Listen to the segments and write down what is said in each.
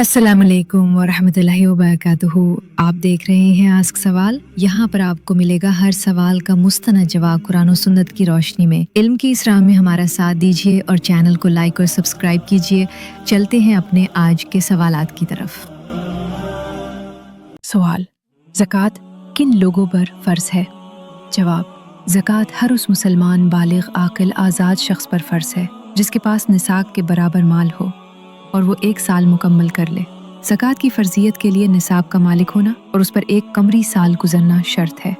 अस्सलामुअलैकुम वरहमतुल्लाहि वबरकातुहू। आप देख रहे हैं आस्क सवाल। यहाँ पर आपको मिलेगा हर सवाल का मुस्तनद जवाब कुरान और सुन्नत की रोशनी में। इल्म की इस राह में हमारा साथ दीजिए और चैनल को लाइक और सब्सक्राइब कीजिए। चलते हैं अपने आज के सवालात की तरफ। सवाल, ज़कात किन लोगों पर फ़र्ज़ है? जवाब, ज़कात हर उस मुसलमान बालिग आकिल आज़ाद शख्स पर फ़र्ज़ है जिसके पास निसाब के बराबर माल हो और वो 1 साल मुकम्मल कर ले। ज़कात की फ़र्ज़ियत के लिए निसाब का मालिक होना और उस पर 1 कमरी साल गुजरना शर्त है।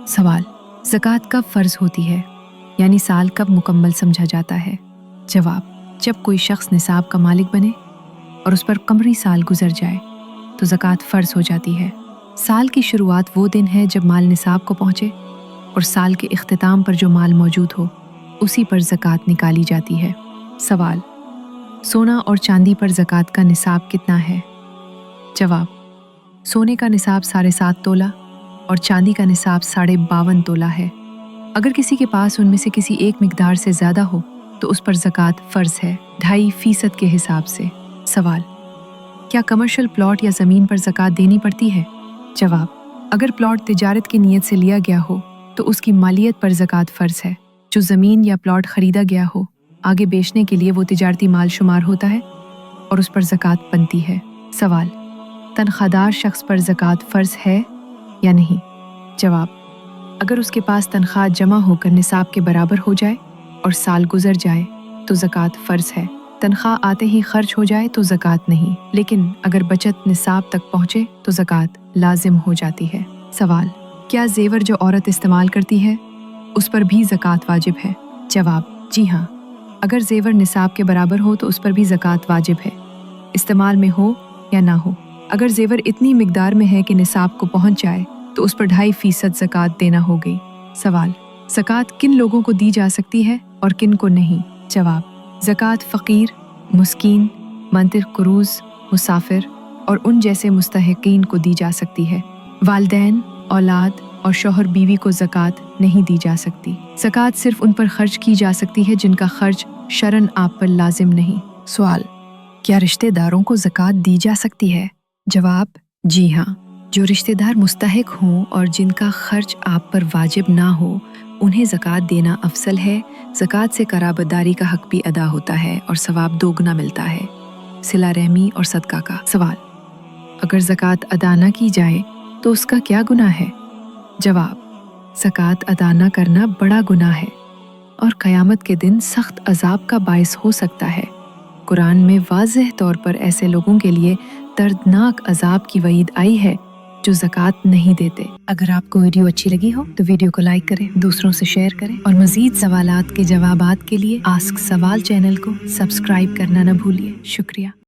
सवाल, ज़कात कब फ़र्ज़ होती है, यानी साल कब मुकम्मल समझा जाता है? जवाब, जब कोई शख्स निसाब का मालिक बने और उस पर कमरी साल गुजर जाए तो ज़कात फ़र्ज़ हो जाती है। साल की शुरुआत वो दिन है जब माल निसाब को पहुँचे और साल के इख्तिताम पर जो माल मौजूद हो उसी पर ज़कात निकाली जाती है। सवाल, सोना और चांदी पर ज़कात का निसाब कितना है? जवाब, सोने का निसाब 7.5 तोला और चांदी का निसाब 52.5 तोला है। अगर किसी के पास उनमें से किसी एक मिकदार से ज़्यादा हो तो उस पर ज़कात फ़र्ज़ है 2.5% के हिसाब से। सवाल, क्या कमर्शियल प्लॉट या ज़मीन पर ज़कात देनी पड़ती है? जवाब, अगर प्लॉट तिजारत की नीयत से लिया गया हो तो उसकी मालियत पर ज़कात फ़र्ज़ है। जो ज़मीन या प्लॉट ख़रीदा गया हो आगे बेचने के लिए वो तिजारती माल शुमार होता है और उस पर ज़कात बनती है। सवाल, तनख्वाहदार शख्स पर ज़कात फ़र्ज़ है या नहीं? जवाब, अगर उसके पास तनख्वाह जमा होकर निसाब के बराबर हो जाए और साल गुजर जाए तो ज़कात फ़र्ज़ है। तनख्वाह आते ही खर्च हो जाए तो ज़कात नहीं, लेकिन अगर बचत निसाब तक पहुँचे तो ज़कात लाजिम हो जाती है। सवाल, क्या ज़ेवर जो औरत इस्तेमाल करती है उस पर भी ज़कात वाजिब है? जवाब, जी हाँ, अगर ज़ेवर निसाब के बराबर हो तो उस पर भी ज़कात वाजिब है, इस्तेमाल में हो या ना हो। अगर ज़ेवर इतनी मिकदार में है कि निसाब को पहुँच जाए तो उस पर 2.5% ज़कात देना होगी। सवाल, ज़कात किन लोगों को दी जा सकती है और किन को नहीं? जवाब, ज़कात फ़कीर, मुस्कीन, मंतिक़ कुरूज़, मुसाफिर और उन जैसे मुस्तहिक़ीन को दी जा सकती है। वालिदैन, औलाद और शौहर बीवी को ज़कात नहीं दी जा सकती। ज़कात सिर्फ उन पर खर्च की जा सकती है जिनका खर्च शरन आप पर लाजिम नहीं। सवाल, क्या रिश्तेदारों को ज़कात दी जा सकती है? जवाब, जी हाँ, जो रिश्तेदार मुस्तहिक हों और जिनका खर्च आप पर वाजिब ना हो उन्हें ज़कात देना अफसल है। ज़कात से कराबतदारी का हक भी अदा होता है और सवाब दोगुना मिलता है, सिला रहमी और सदका का। सवाल, अगर ज़कात अदा न की जाए तो उसका क्या गुनाह है? जवाब, ज़कात अदा न करना बड़ा गुनाह है और क़यामत के दिन सख्त अज़ाब का बाइस हो सकता है। कुरान में वाज़ेह तौर पर ऐसे लोगों के लिए दर्दनाक अज़ाब की वईद आई है जो ज़कात नहीं देते। अगर आपको वीडियो अच्छी लगी हो तो वीडियो को लाइक करें, दूसरों से शेयर करें और मज़ीद सवालात के जवाबात के लिए आस्क सवाल चैनल को सब्सक्राइब करना न भूलिए। शुक्रिया।